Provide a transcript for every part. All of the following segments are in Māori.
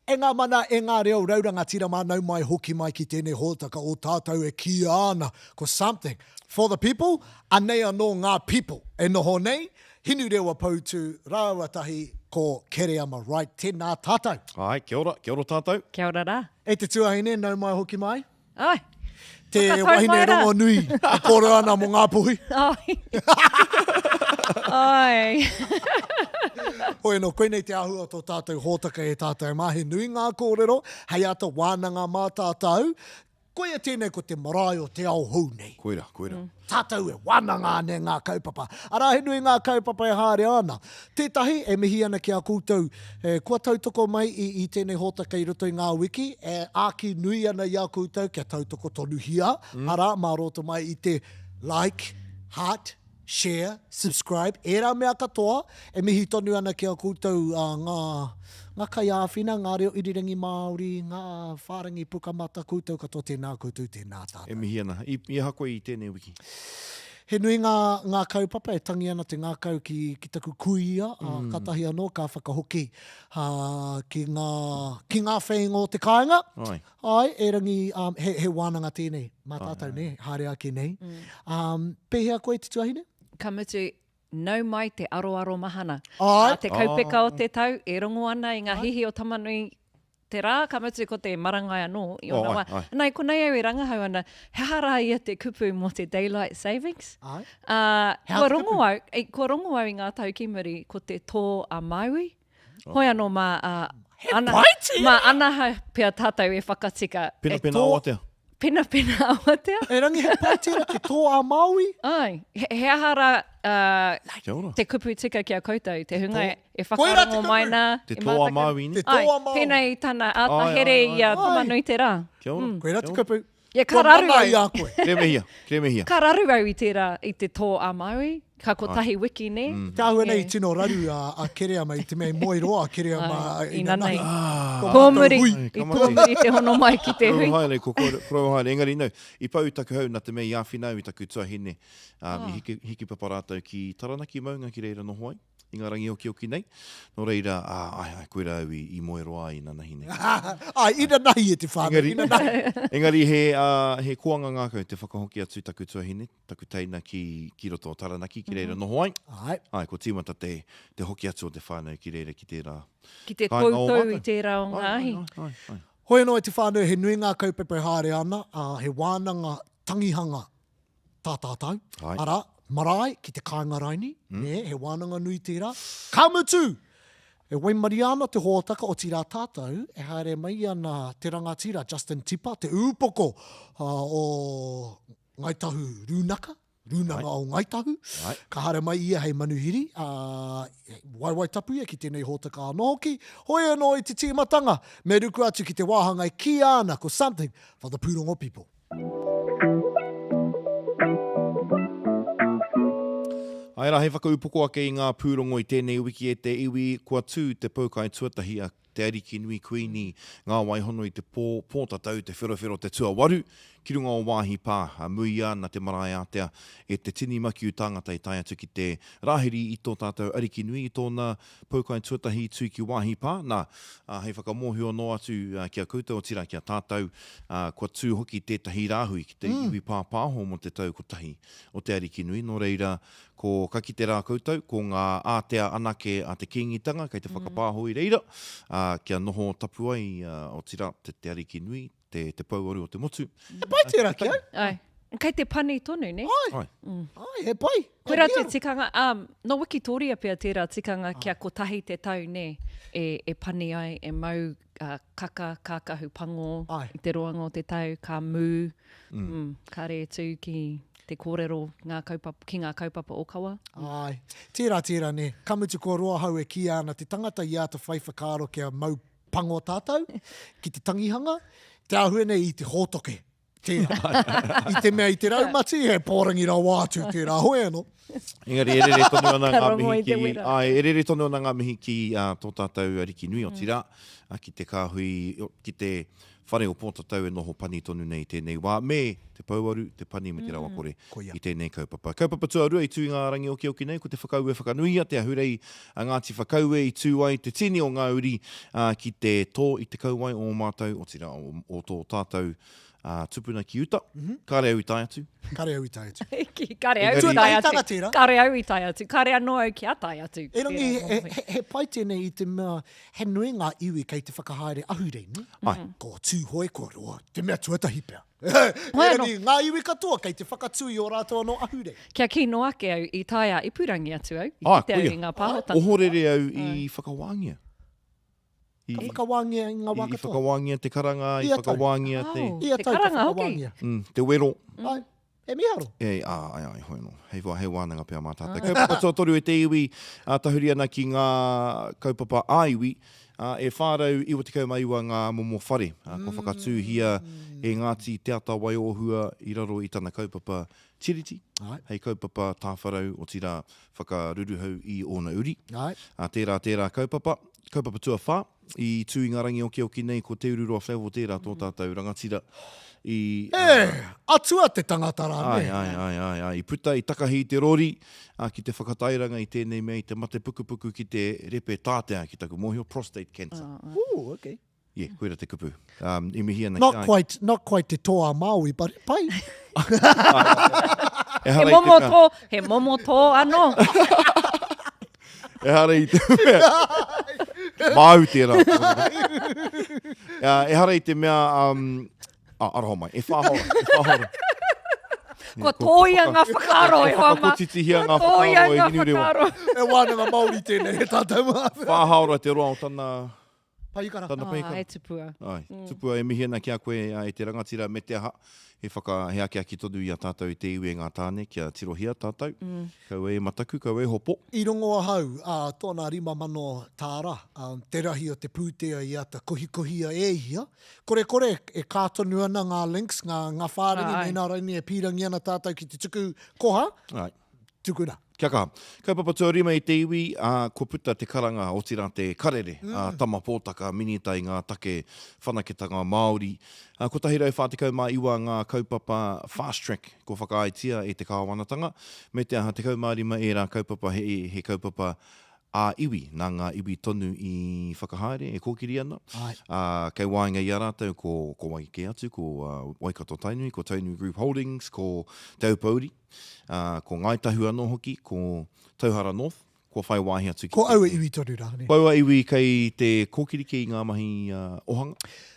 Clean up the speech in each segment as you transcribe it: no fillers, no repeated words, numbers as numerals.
E ngā mana, e ngā reo, rauranga tira mānau mai hoki mai ki tēnei hōtaka o tātou e ki ana ko something for the people, anei anō ngā people. E noho nei, hinu rewa pautu, rāwatahi ko Kereama Wright, tēnā tātou. Ai, kia ora tātou. Kia ora rā. E te tuahine, nau mai hoki mai? Ai. Te Whakatau wahine mai rā. rongo nui, a koro ana mo ngā puhi. Ai. Ai. Hoi no, koe nei te ahua tō tātou hōtaka e tātou mahi nui ngā kōrero, hei ata wānanga mā tātou, koe e tēnei ko te marae o te ao hou nei. Koira. Tātou e wānanga ane ngā kaupapa. Arā he nui ngā kaupapa e hāre ana. Tētahi e mihi ana ki a koutou. Kua tautoko mai i tēnei hōtaka i roto i ngā wiki. Āki nui ana i a koutou kia tautoko tonu hia. Arā, mā roto mai i te like, heart, share, subscribe. E rā mea katoa. E mihi tonu ana ki a koutou ngā kai āwhina, ngā reo irirangi Māori, ngā whārangi pukamata koutou katoa tēnā koutou tēnā tātou. E mihi ana. I hako i tēnei wiki. He nui ngā kaupapa e tangi ana te ngā kau ki taku kuia, katahi anō, ka whakahoki ki ngā whengo o te kāinga. Ai. Ai, e rangi, he wānanga tēnei, mā tātou ne, haere ake nei. Pehea koe te tuahine? Ka mutu nau mai te aroaro mahana. Ai. Te kaupeka o te tau, e rongo ana i ngā hihi o tamanui te rā, ka mutu ko te marangai anō. Ai. Nei, ko nei au i rangahau ana, he hara ia te kupu mo te Daylight Savings. Ai. Kua rongo au i ngā tau ki muri ko te tō a Maui. Hoi anō paiti! ma anaha pia tātou e whakatika. Pena awatea. Pena awatea. E rangi he paitera te tō a Maui? Ai, he ahara Kia ora. te kupu tika ki a koutou, te hunga e Koira te whakarongo kupu. mai nā. Te i tō a mātaka. Māui ni. Te tō Ai, a Maui. pēnei tāna Ai, ahere ai, i a ai. tamanui te rā. Kia ora. Koe rā te kupu. Ia Kua kararu mana i au. a koe. Kre mehia. Ka raru au i te tō a Maui. Ka ko tahi wiki ne. Te ahua nei Yeah. tino raru a Kereama i te mea moi roa Kereama Ai, i ina nā nei. Ko Kōmuri, mātou hui. i Ka mate. kōmuri te hono mai ki te hui. Haere, ko haere. Engari nau, i pau taku hau nā te mea i āwhinau i taku tuahine. I hiki paparātou ki Taranaki maunga ki reira no hoai. I ngā rangi oki nei. No reira, koe rau i Moeroa i nanahi nei. Ai, ina nahi e te whānau. Ina nahi. Engari he kuanga ngā kau te whakahoki atu taku tuahine, taku teina ki roto o Taranaki ki reira no hoai. Ai. Ai, ko tīmata te hoki atu o te whānau ki reira ki tērā. Ki te Kāinga o tautau mātou. i tērā o ngāhi. Ai. Hoi anō e te whānau, he nui ngā kaupepe haere ana, he wānanga tangihanga tātātau. Ai. Ara, marae ki te kāinga raini, ne, he wānanga nui tērā. Ka mutu! E waimari ana te hōtaka o tira tātou, e haere mai ana te rangatira Justin Tipa, te ūpoko o Ngaitahu Rūnaka. Rūnanga o Ngaitahu. Ai. Ka hara mai ia hei manuhiri. Waiwai tapu ia ki tēnei hōtaka anō hoki. Hoi anō i te tīmatanga. Me ruku atu ki te wāhanga i ki ana ko something for the Pūrongo people. Ai rā, he whakaupoko ake i ngā pūrongo i tēnei wiki e te iwi, kua tū te paukai tuatahi a te ariki nui kuini, ngā waihono i te pōtatau, te whirowhiro, te tuawaru, ki runga o wāhi pā, mui ana te marae atea, e te tini makiu tāngata i tai atu ki te rāhiri i tō tātou ariki nui i tōna paukai tuatahi tū ki wāhi pā, nā, hei whakamohio no atu ki a koutou o tira ki a tātou, kua tū hoki tētahi rāhui ki te iwi pāpāho mo te tau kotahi o te ariki nui, no reira, ko ka ki te rā koutou, ko ngā ātea anake a te kingitanga, kei te whakapāho i reira, kia noho tapuai o tira te ariki nui, te pauaru o te motu. E pai te raki au? Ai. Kei te pani tonu, ne? Ai. Ai, he pai. Koera te tikanga, no Wikitoria pia tērā tikanga kia kotahi te tau, ne? E pani ai, e mau kakahu pango Ai. i te roanga o te tau, ka mū, ka re tū ki te kōrero ki ngā kaupapa o kawa. Ai. Tērā ne. Kamutu ko roa hau e ki ana te tangata i ata whai whakaaro kia mau pango tātou, ki te tangihanga, te ahua nei i te hōtoke. Tēnā. I te mea i te raumati, he pōrangi rā wātu tērā hoe anō. Engari, e rere tonu ana ngā Karongo i mihi te ki... wera. Ai, e rere tonu ana ngā mihi ki tō tātou ariki nui o tira, ki te kāhui, ki te whare o pōtatau e noho pani tonu nei tēnei wā, me te pauaru, te pani me te rawa kore Ko ia. i tēnei kaupapa. Kaupapa tuarua i tū ngā rangi o ki nei, ko te whakaue whakanuia, te ahurei a Ngāti Whakaue i tū ai te tini o ngā uri ki te tō i te kauai o mātou o tira o tō tātou tupuna ki uta, kare au i tai atu. Kare au i tai atu. Ki kare au Engari- i tai Tanga atu. tērā. Kare au i tai atu. Kare anō au ki a tai atu. E rangi, Tērā he pai tēnei i te mea, he nui ngā iwi kei te whakahaere ahurei, ne? Ai. Ko tūhoi ko roa, te mea tuatahi pea. Hoi E anō. rangi, ngā iwi katoa kei te whakatui o rātou anō ahurei. Kia ki no ake au i taia i purangi atu au. I Ah, te au kuia. i ngā pāhotanga. Ohorere au i whakawangia. Ka whakawangia i ngā I wākatoa. whakawangia te karanga, i Ia tau. whakawangia te... Au. Ia Te tau karanga ka hoki. whakawangia. Te wero. Ai, e miharo. Ai, hoi no. Hei wānanga pia mātātai. Kaupapa toa toru e te iwi, tahuri ana ki ngā kaupapa āiwi, e whārau iwa te kaumaiwa ngā momo whare. Ko whakatūhia e Ngāti Te Ata Waiohua i raro i tana kaupapa tiriti. Ai. Hei kaupapa tāwharau o tira whakaruruhau i ōna uri. Ai. Tērā kaupapa. Kaupapa tua whā. I tū i ngā rangi o ki nei ko te ururoa whau o tērā tō tātou rangatira. I, Atua te tangata rā, Ai, ne? ai. I puta, i takahi i te rori, ki te whakatairanga i tēnei mea, i te mate pukupuku ki te repe tātea ki taku mōhio, prostate cancer. Ooh, okay. Yeah, koera te kupu. I mihi ana Not quite te toa Māui, but pai. E He hara i momo te, tō, he momo tō anō. e hara i te mea. Māu tērā. E hara i te mea, araho mai, e whāhora. Kua tōia ngā whakaro e hoa ma. Whakotitihia ngā Tōia whakaro e ngā hini rewa. whakaro. E wānanga Māori tēnei, he tātou mā. Whāhaora te roa o tana... Paikara. Tana paikara. E tupua. Ai, tupua e mihi ana ki a koe i te rangatira me te aha. He ake tonu i a tātou i te iwi e ngā tāne, kia tirohia tātou. Kau e mataku, kau e hopo. I rongo a hau, tōna rima mano tāra, te rahi o te pūtea i ata kohikohia e hia. Kore, e kātonu ana ngā links, ngā whārangi, Ai. mēnā raini e pīrangi ana tātou ki te tuku koha, Ai. tukuna. Kia kaha. Kaupapa tua rima i te iwi, ko puta te karanga o tira te karere, tama pōtaka, minitai ngā take whanaketanga Māori. Ko tahi rau whātekau mā iwa ngā kaupapa fast track, ko whakaaitia e te kāwanatanga. Me te aha te kaumārima e rā kaupapa he kaupapa a iwi, nā ngā iwi tonu i whakahaere, e kōkiri ana. Ai. Kei wāinga i a rātou, ko Waikiki atu, ko Waikato Tainui, ko Tainui Group Holdings, ko Te Aupauri, ko Ngaitahu anō hoki, ko Tauhara North, ko whai wāhi atu. Ko aua iwi toru rā, ne? Paua iwi kei te kōkiri ki ngā mahi ohanga,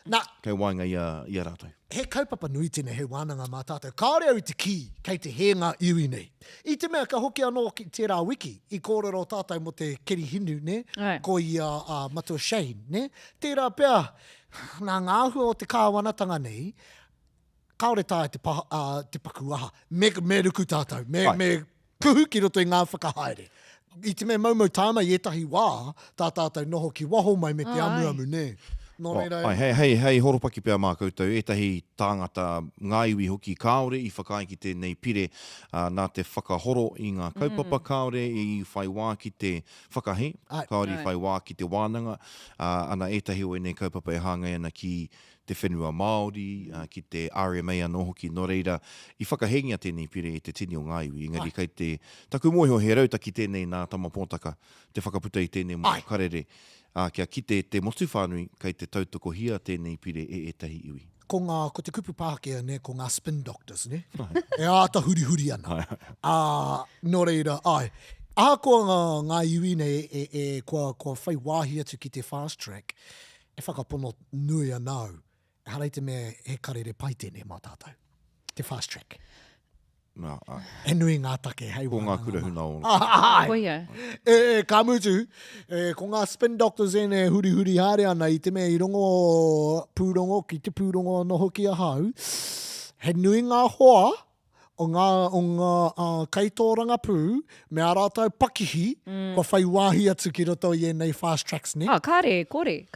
Nā, kei wāinga i a rātou. he kaupapa nui tēnei he wānanga mā tātou. Kāore au te ki, kei te henga iwi nei. I te mea ka hoki anō ki tērā wiki, i kōrero tātou mo te keri hinu, ne? Ai. Ko i Matua Shane, ne? Tērā pea, nā ngāhua o te kāwanatanga nei, kaore tā te paku aha. Me ruku tātou, me kuhu ki roto i ngā whakahaere. I te mea maumau tāma i etahi wā, tā tātou noho ki waho mai me te amu, ne? Nō reira, Hei horopaki pia mā koutou, etahi tāngata ngā iwi hoki kāore i whakai ki tēnei pire nā te whakahoro i ngā kaupapa kāore i whai wā ki te whakahe, Ai. kāore i Ai. whai wā ki te wānanga, ana etahi o nei kaupapa e hāngai ana ki te whenua Māori, ki te RMA anō hoki, nō reira, i whakahengia tēnei pire i te tini o ngā iwi, engari kei te taku moeho he rauta ki tēnei nā tama pōtaka, te whakaputa i tēnei mo Ai. karere, kia ki te motu whānui, kei te tautoko hia tēnei pire e etahi iwi. ko te kupu pākea, ne, ko ngā spin doctors, ne? E āta huri ana. Nō reira, ai. Aha ko ngā iwi nei kua whai wāhi atu ki te fast track, e whakapono nui anau. E harei te mea he karere pai tēnei mā tātou. Te fast track. E nui ngā take, hei Ko ngā wānanga kura mā. huna o. Ai. Koia. Ka mutu, ko ngā spin doctors ene huri haere ana i te mea i rongo pūrongo ki te pūrongo no hoki a hau. He nui ngā hoa o ngā kaitoranga pū, me a rātou pakihi, kua whai wāhi atu ki roto i nei fast tracks, ne? Kāre, kore.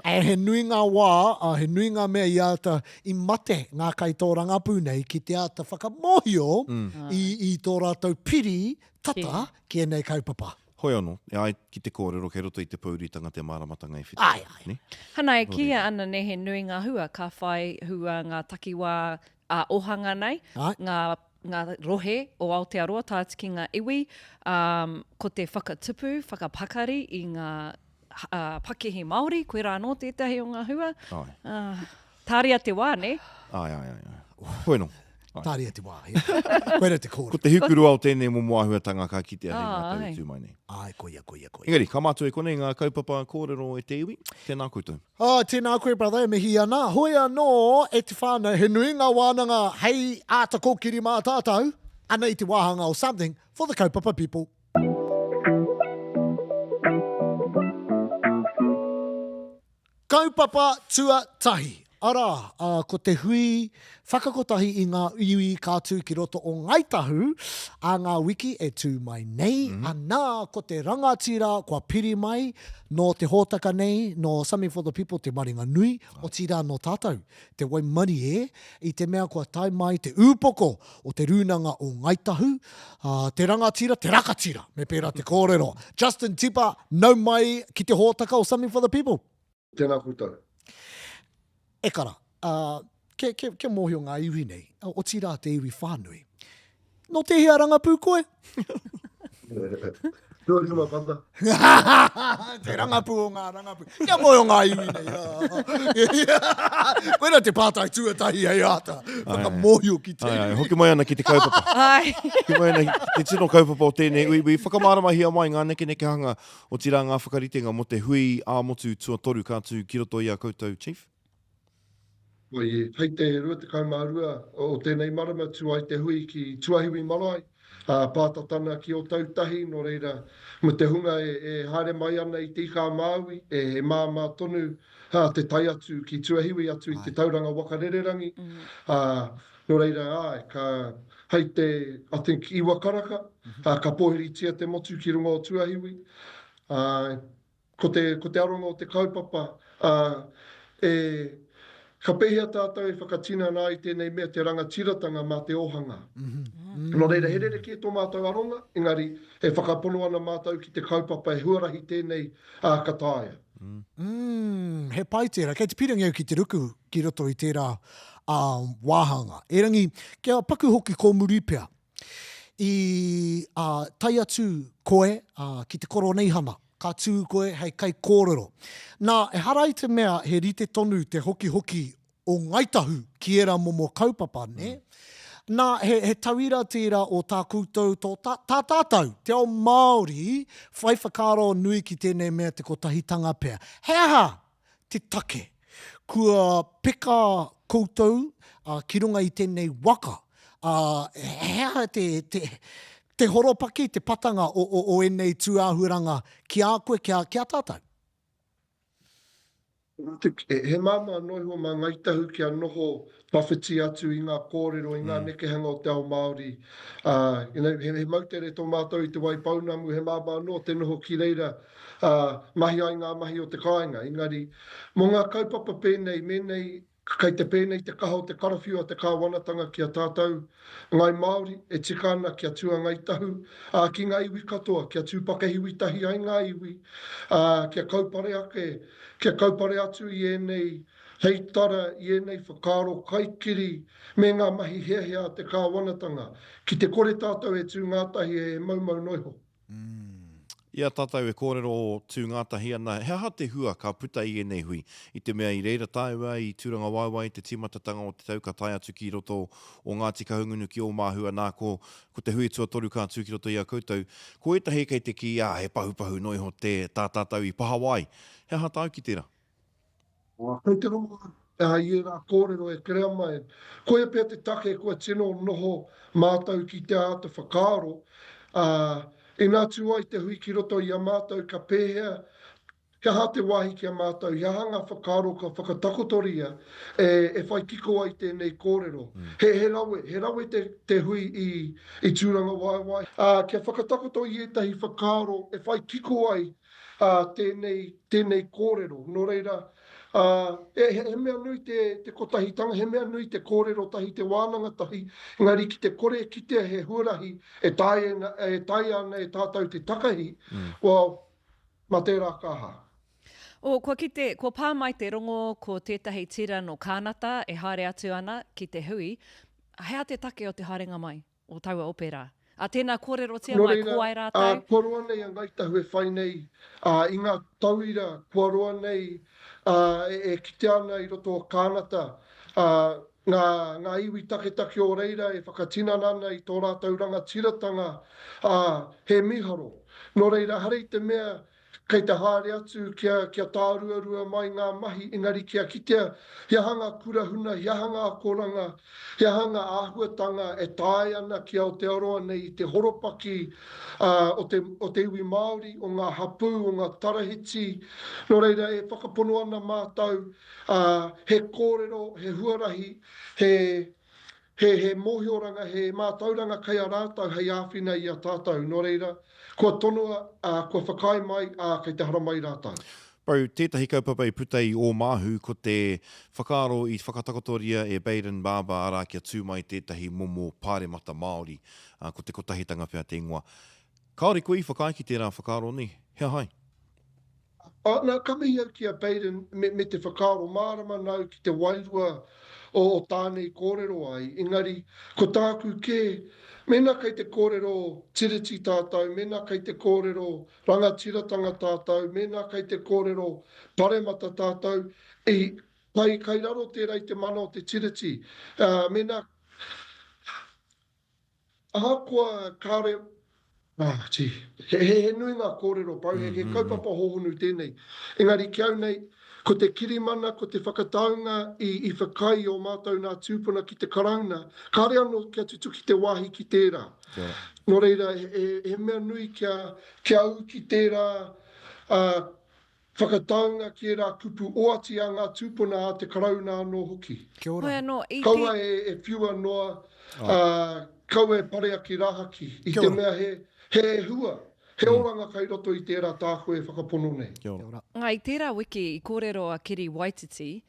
He nui ngā wā, he nui ngā mea i ata i mate ngā kaitoranga pū nei ki te ata whakamohio i tō rātou piri tata ki nei kaupapa. Hoi anō, ai ki te kōrero kei roto i te pauritanga te māramatanga i whitu. Ai. Ne? Hana e kia ana ne he nui ngā hua, ka whai hua ngā takiwā ohanga nei, Ai. ngā rohe o Aotearoa, tāti ki ngā iwi, ko te whakatupu, whakapakari i ngā pakihi Māori, koe rā nō tētahi o ngā hua. Tāria te wā, ne? Ai. Hoi anō. Tāria te wā, koe rā te kōrero. Ko te hukuru au tēnei mo moahuatanga ka kitea hei ngā ai. tau tūmai nei. Ai, koia. Engari, ka mātua e konei ngā kaupapa kōrero e te iwi, tēnā koutou. Tēnā koe, brother, e mihi ana. Hoi anō, e te whānau, he nui ngā wānanga hei āta kōkiri mā tātou, ana i te wāhanga o something for the kaupapa people. Kaupapa tuatahi. Ara, ko te hui whakakotahi i ngā iwi kātū ki roto o Ngaitahu, a ngā wiki e tū mai nei, anā ko te rangatira kua piri mai no te hōtaka nei, no Something for the People, te maringa nui, o tira no tātou, te waimari i te mea kua tai mai te ūpoko o te rūnanga o Ngaitahu, te rangatira, te rakatira, me pērā te kōrero. Justin Tipa, nau mai ki te hōtaka o Something for the People. Tēnā koutou. E kara, ke mōhio ngā iwi nei, o tira te iwi whānui. No te hea rangapū koe? Tō rima panda. Te rangapū o ngā rangapū. Kia mōhio ngā iwi nei. Koe rā te pātai tuatahi hei āta. Whaka mōhio ki te. Ai, hoki mai ana ki te kaupapa. Ai. Hoki mai ana ki te tino kaupapa o tēnei iwi. Whakamaramahia mai ngā neke hanga o tira ngā whakaritenga mo te hui āmotu tuatoru kātū ki roto i a koutou, Chief. Oi, hei te rua te kaumārua o tēnei marama tuai te hui ki tuahiwi marae. Pātatana ki o tautahi, no reira, mo te hunga e haere mai ana i tika Māui, e māma tonu te tai atu ki tuahiwi atu i te tauranga wakarererangi. No reira, hei te, I think, iwa karaka, ka pōhiritia te motu ki runga o tuahiwi. Ko te aronga o te kaupapa, ka pehia tātou e whakatina nā i tēnei mea te rangatiratanga mā te ohanga. No reira, herere ki e tō mātou aronga, engari e whakapono ana mātou ki te kaupapa e huarahi tēnei kataia. He pai tērā, kei te pirangi au ki te ruku ki roto i tērā wāhanga. E rangi, kia paku hoki ko muripea i tai atu koe ki te koro neihana. Ka tū koe hei kai kōrero. Nā, e harai te mea he rite tonu te hoki o Ngaitahu ki era momo kaupapa, ne? Nā, he tauira tērā o tā koutou tō tā tātou, te ao Māori, whai whakaro nui ki tēnei mea te kotahitanga pēr. Hea te take, kua peka koutou ki runga i tēnei waka. Hea te horopaki, te patanga o enei tūāhuranga ki a koe, ki a tātou. He māma noho mā Ngaitahu ki a noho pawhiti atu i ngā kōrero, i ngā nekehanga o te ao Māori. He mautere tō mātou i te Waipaunamu, he māma no te noho ki reira mahi ai ngā mahi o te kāinga. Engari, mō ngā kaupapa pēnei, menei, kei te pēnei te kaha o te karawhiua, te kāwanatanga ki a tātou. Ngai Māori e tika ana ki a tua Ngaitahu, ki ngā iwi katoa, ki a tūpakehiwi tahi ai ngā iwi, ki a kaupare ake, ki a kaupare atu i enei, hei tara i enei whakaro kaikiri, me ngā mahi hea te kāwanatanga, ki te kore tātou e tū ngātahi e maumau noiho. Ia tātou e kōrero o tū ngātahi ana, hea te hua ka puta i enei hui, i te mea i reira tāua, i tūranga waiwai, te timatatanga o te tau ka tai atu ki roto o ngā tika hungunu ki o māhua nā ko te hui tuatoru kātū ki roto i a koutou. Ko etahi kei te ki he pahupahu noiho te tātātau i Pahawai. Hea tāu ki tērā? Kei te rongo, i rā kōrero e krea mai. Koe pēr te take kua tino noho mātou ki te āta whakaro, e nā tuai te hui ki roto i a mātou ka pēhea, kia ha te wahi kia mātou, ia hanga whakaro ka whakatakotoria e whai kiko ai tēnei kōrero. He rawe te hui i tūranga waiwai. Kia whakatakoto i etahi whakaro e whai kiko ai tēnei kōrero. Nō reira, he mea nui te kotahitanga, he mea nui te kōrero tahi, te wānanga tahi, engari ki te kore kitea he huarahi e tai ana e tātou te takahi, ma tērā kaha. Ko pā mai te rongo ko tētahi tira no kānata e haere atu ana ki te hui. Hea te take o te harenga mai o taua opera? A tēnā kōrero tia mai ko ai rātou? Kua roa nei a ngaitahu e whai nei, i ngā tauira, kua roa nei e kite ana i roto o kānata, ngā iwi take o reira e whakatinana ana i tō rātou rangatiratanga, he miharo. Nō reira, harei te mea, kei te haere atu kia tāruarua mai ngā mahi, engari kia kitea, ia hanga kurahuna, ia hanga akoranga, ia hanga āhuatanga e tāi ana ki Aotearoa nei i te horopaki o te iwi Māori, o ngā hapu, o ngā tarahiti. Nō reira, e whakapono ana mātou, he kōrero, he huarahi, he mohioranga, he mātauranga kai a rātou, hei āwhina i a tātou. Nō reira, kua tonua, kua whakai mai, kei te hara mai rātou. Pau, tētahi kaupapa i putai o māhu ko te whakaro i whakatakotoria e Baden Baba ara kia tū mai tētahi momo pāremata Māori, ko te kotahitanga pia te ingoa. Kāore koe i whakai ki tērā whakaro ni, hea hai? Nā kamihi au ki a Baden me te whakaro mārama nau ki te wairua o tānei kōrero ai. Engari, ko tāku ke, mena kei te kōrero tiriti tātou, mena kei te kōrero rangatiratanga tātou, mena kei te kōrero paremata tātou, kai raro tērā i te mana o te tiriti. Mena, ahakoa kāre, he nui ngā kōrero pau, he kaupapa hohonu tēnei. Engari, ki au nei, ko te kirimana, ko te whakataunga i whakai o mātou nā tūpuna ki te karauna, kāre anō kia tutuki te wāhi ki tērā. Nō reira, he mea nui kia au ki tērā whakataunga ki rā kupu oati a ngā tūpuna a te karauna anō hoki. Kia ora. Kaua e whiua noa, kaua e parea ki rahaki, i te mea he hua. He oranga kai roto i tērā tākoe whakapono nei. Ngā i tērā wiki i kōrero a Kiri Waititi,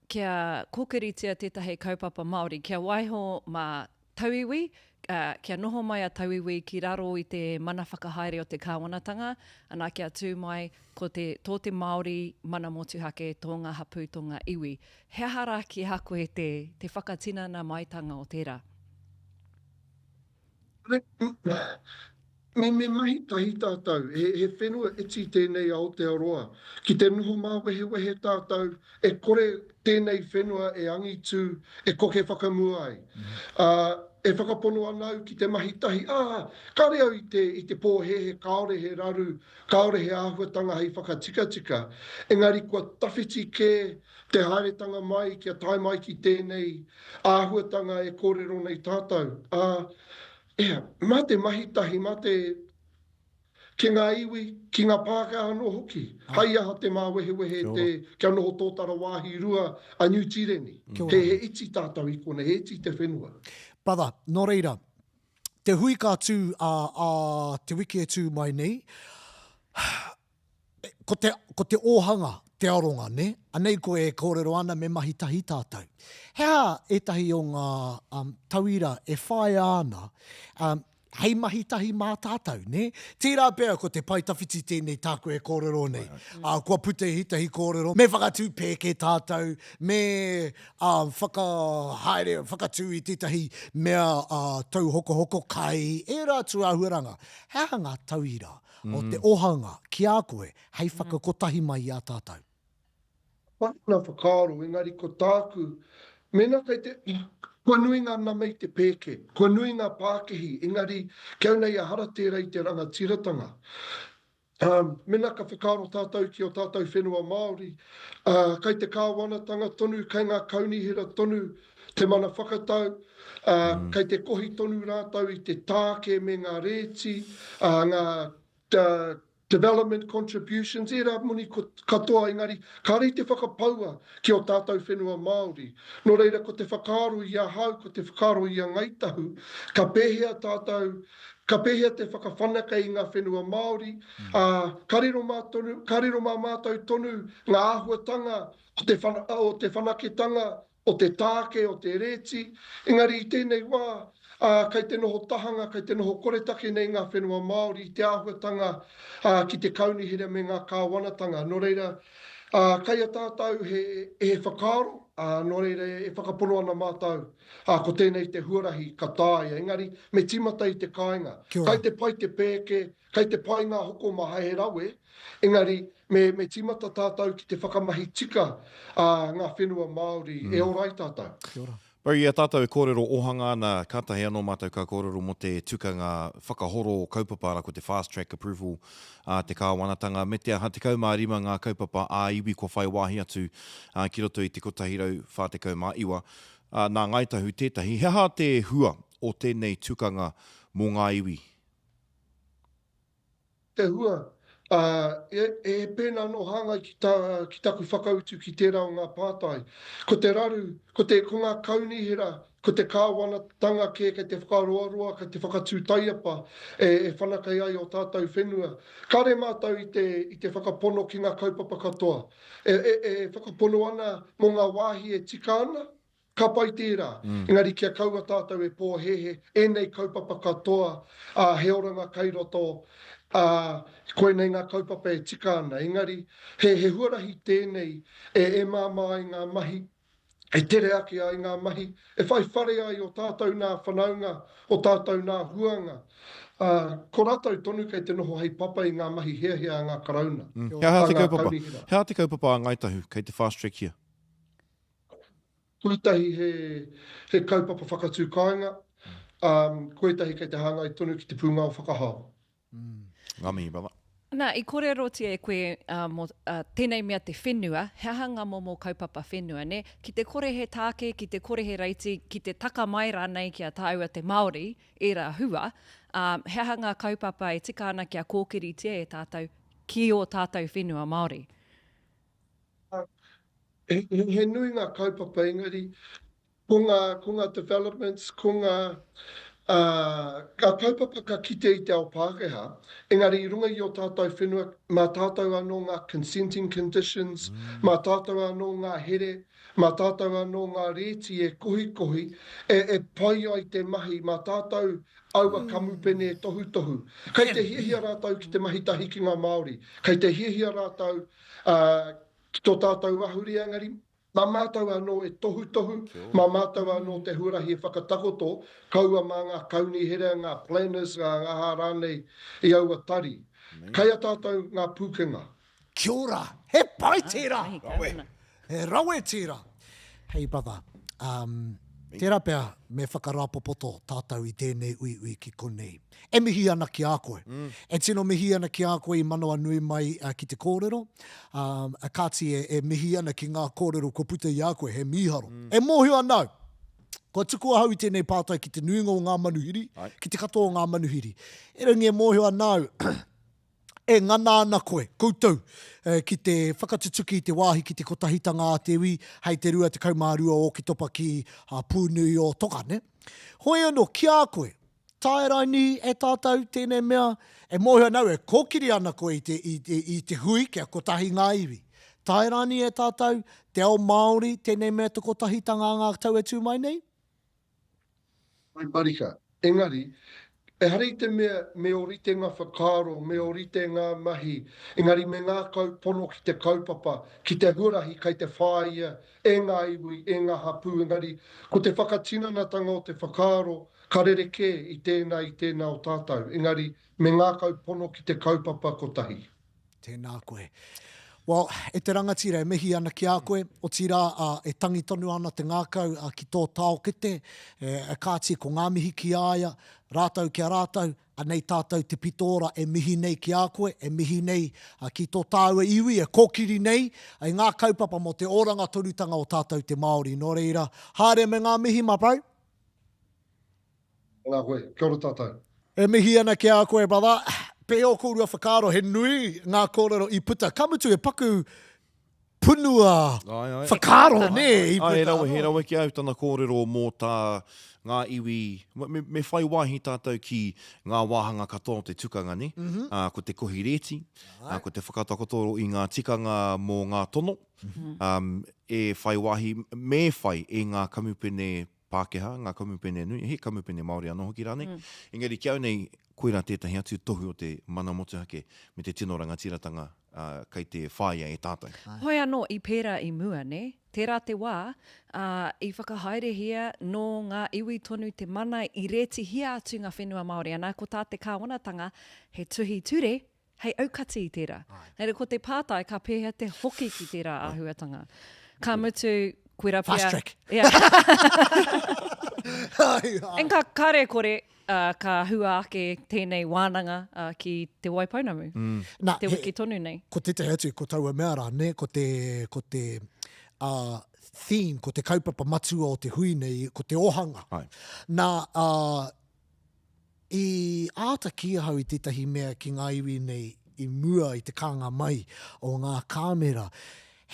kia kokiritia tētahi kaupapa Māori, kia waiho mā tauiwi, kia noho mai a tauiwi ki raro i te mana whakahaere o te kāwanatanga, anā kia tū mai ko tō te Māori mana motuhake tō ngā hapu tō ngā iwi. Hea hara ki hakoe te whakatinana maitanga o tērā? Me mahi tahi tātou, he whenua eti tēnei Aotearoa. Ki te nuhu mā wehe tātou, e kore tēnei whenua e angitu, e koke whakamua ai. E whakapono anau ki te mahi tahi, kare au i te pōhehe, kaore he raru, kaore he āhuatanga hei whakatika. Engari kua tawhiti ke te haeretanga mai, kia tai mai ki tēnei āhuatanga e kōrero nei tātou. Mā te mahitahi, mā te ki ngā iwi, ki ngā Pākehā anō hoki. Hai aha te māwehewehe te kia noho tōtara wāhi rua a New Tireni. He iti tātou i kone, he iti te whenua. Brother, nō reira, te hui kā tū a te wiki e tū mai nei, ko te ohanga, te aronga, ne? Anei ko e kōrero ana me mahi tahi tātou. Hea etahi o ngā tauira e whae ana, hei mahi tahi mā tātou, ne? Tērā pēr ko te paitawhiti tēnei tāko e kōrero nei. Kua pute hitahi kōrero, me whakatū pēke tātou, me whakahaere, whakatū i tētahi mea tau hoko kai, e rātu āhuaranga. Hea ngā tauira o te ohanga ki a koe, hei whakakotahi mai i a tātou. Whakana whakaaro, engari ko tāku, mena kei te, kua nui ngā namei te pēke, kua nui ngā Pākehi, engari kia nei a hara tērā i te rangatiratanga. Mena ka whakaaro tātou ki o tātou whenua Māori, kei te kāwanatanga tonu, kei ngā kaunihira tonu, te mana whakatau, kei te kohi tonu rātou i te tāke me ngā rēti, ngā development contributions, e rā muni katoa engari, ka rei te whakapaua ki o tātou whenua Māori. Nō reira, ko te whakaaro i a hau, ko te whakaaro i a ngaitahu, ka pēhea tātou, ka pēhea te whakawhanaka i ngā whenua Māori, kariro mā mātou tonu ngā āhuatanga o te whanaketanga, o te tāke, o te reti, engari i tēnei wā, kei te noho tahanga, kei te noho koretake nei ngā whenua Māori, te āhuatanga ki te kaunihere me ngā kāwanatanga. Nō reira, kei a tātou he whakaaro, nō reira e whakapono ana mātou, ko tēnei te huarahi ka tāia. Engari, me timata i te kāinga. Kei te pai te pēke, kei te pai ngā hoko maha he rawe, engari, me timata tātou ki te whakamahi tika ngā whenua Māori. E orai tātou. Kia ora. Barry, a tātou e kōrero ohanga na kātahi anō mātou ka kōrero mo te tukanga whakahoro kaupapa ko te fast track approval te kāwanatanga. Me te aha te kaumārima ngā kaupapa iwi ko whai wāhi atu ki roto i te kotahirau whātekau mā iwa. Nā ngaitahu tētahi, heha te hua o tēnei tukanga mō ngā iwi? Te hua, e pēnā no hanga ki taku whakautu ki tērā o ngā pātai. Ko te raru, ko ngā kaunihira, ko te kāwanatanga kei te whakaroaroa, kei te whakatūtaiapa e whanakai ai o tātou whenua. Kare mātou i te whakapono ki ngā kaupapa katoa. E whakapono ana mō ngā wāhi e tika ana, ka pai tērā. Engari kia kaua tātou e pōhehe, e nei kaupapa katoa, he oranga kairoto, koe nei ngā kaupapa e tika ana. Engari, he huarahi tēnei e māmai ngā mahi, e tere ake ai ngā mahi, e whai whare ai o tātou nā whanaunga, o tātou nā huanga. Ko rātou tonu kei te noho hei papa i ngā mahi hea ngā karauna. Hea te kaupapa a ngaitahu kei te fast track here? Koetahi he kaupapa whakatū kāinga, koetahi kei te hāngai tonu ki te pūngā o whakahao. Ngā mihi, baba. Nā, i kōrero e koe mo tēnei mea te whenua, he hanga mō kaupapa whenua, ne? Ki te kore he tāke, ki te kore he reiti, ki te taka mai rānei ki a tāua te Māori, e rā hua, he hanga kaupapa e tika ana ki a kōkiri tia e tātou, ki o tātou whenua Māori. He nui ngā kaupapa engari, ko ngā developments, ko ngā ka kaupapa ka kite i te ao Pākehā, engari i runga i o tātou whenua, mā tātou anō ngā consenting conditions, mā tātou anō ngā here, mā tātou anō ngā reti e kohi, e pai ai te mahi, mā tātou aua kamupene e tohu. Kei te hiahia rātou ki te mahi tahi ki ngā Māori, kei te hiahia rātou ki tō tātou ahuri angari, mā mātou anō e tohu, mā mātou anō te huarahi e whakatakoto, kaua mā ngā kaunihere, ngā planners, ngā hārānei i aua tari. Kei a tātou ngā pūkenga. Kia ora, he pai tērā! He rawe tērā! Hei brother, tērā pēr me whakarapopoto tātou i tēnei ui ki konei. E mihi ana ki a koe. E tino mihi ana ki a koe i manoa nui mai ki te kōrero. Kāti e mihi ana ki ngā kōrero ko puta i a koe, he miharo. E mōhio anau. Ko tuku ahau i tēnei pātai ki te nuinga o ngā manuhiri, ki te katoa o ngā manuhiri. E rangi e mōhio anau. E ngana ana koe, koutou, ki te whakatutuki i te wāhi ki te kotahitanga a te iwi, hei te rua te kaumārua o ki topa ki pūnui o toka, ne? Hoi anō, ki a koe, tāerai ni e tātou tēnei mea, e mōhio nau e kōkiri ana koe i te hui kia kotahi ngā iwi. Tāerai ni e tātou, te ao Māori, tēnei mea te kotahitanga ngā tau e tū mai nei? Mai marika, engari, e harei te mea me orite ngā whakaaro, me orite ngā mahi, engari me ngā kaupono ki te kaupapa, ki te hurahi, kei te whāia, e ngā iwi, e ngā hapū, engari, ko te whakatinanatanga o te whakaaro, ka rereke i tēnā o tātou, engari, me ngā kaupono ki te kaupapa kotahi. Tēnā koe. Well, e te rangatira e mihi ana ki a koe, o tira e tangi tonu ana te ngākau ki tō taokete, e kāti ko ngā mihi ki aia, rātau ki a rātau, anei tātou te pitora e mihi nei ki a koe, e mihi nei ki tō tāua iwi, e kōkiri nei, ai ngā kaupapa mo te oranga torutanga o tātou te Māori. Nō reira, haere me ngā mihi, ma brau? Ngā koe, kia ora tātou. E mihi ana ki a koe, brother. Peo kōrua whakaaro, he nui ngā kōrero I puta. Kamutu e paku punua whakaaro, ne? He rawa ki au tana kōrero mō tā ngā iwi, me whai wāhi tātou ki ngā wāhanga katoa te tukanga, ne? Ko te kohireti, ko te whakatakotoro I ngā tikanga mō ngā tono, e whai wāhi, me whai e ngā kamupene Pākehā, ngā kamupene nui, he kamupene Māori anō hoki rānei. Engari ki au nei, koera tētahi atu tohu o te mana motuhake me te tino rangatiratanga kei te whāia e tātou. Hoi anō I pērā I mua, ne? Tērā te wā, I whakahaere hia no ngā iwi tonu te mana I reti hia atu ngā whenua Māori. Anā ko tā te kāwanatanga, he tuhi ture, hei aukati I tērā. Neira ko te pātai, ka pēhea te hoki ki tērā āhuatanga. Ka mutu, koera pia... Fast track. Yeah. Enka kare kore, ka hua ake tēnei wānanga ki te waipaunamu. Nā, te wiki tonu nei. Ko tētahi atu, ko taua mea rā, ne? Ko te theme, ko te kaupapa matua o te hui nei, ko te ohanga. Ai. Nā, I āta kia hau I tētahi mea ki ngā iwi nei, I mua I te kānga mai o ngā kāmera.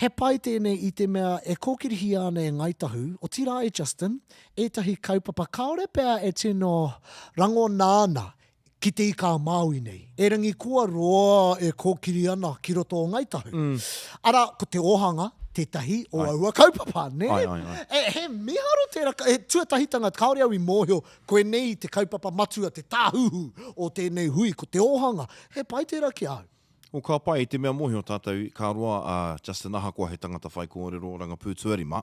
He pai tēnei I te mea e kōkirihi ana e ngaitahu, o tira e Justin, etahi kaupapa kaore pēr e tino rango nāna ki te ika Māui nei. E rangi kua roa e kōkiri ana ki roto o ngaitahu. Ara, ko te ohanga, tētahi o aua kaupapa, ne? He miharo tērā, tuatahitanga kaore au I mōhio, koe nei te kaupapa matua, te tāhuhu o tēnei hui, ko te ohanga. He pai tērā ki au. O ka pai te mea mohi o tātou ka roa Justin Ahakoa he tangata whai kōrero ranga pūtuarima.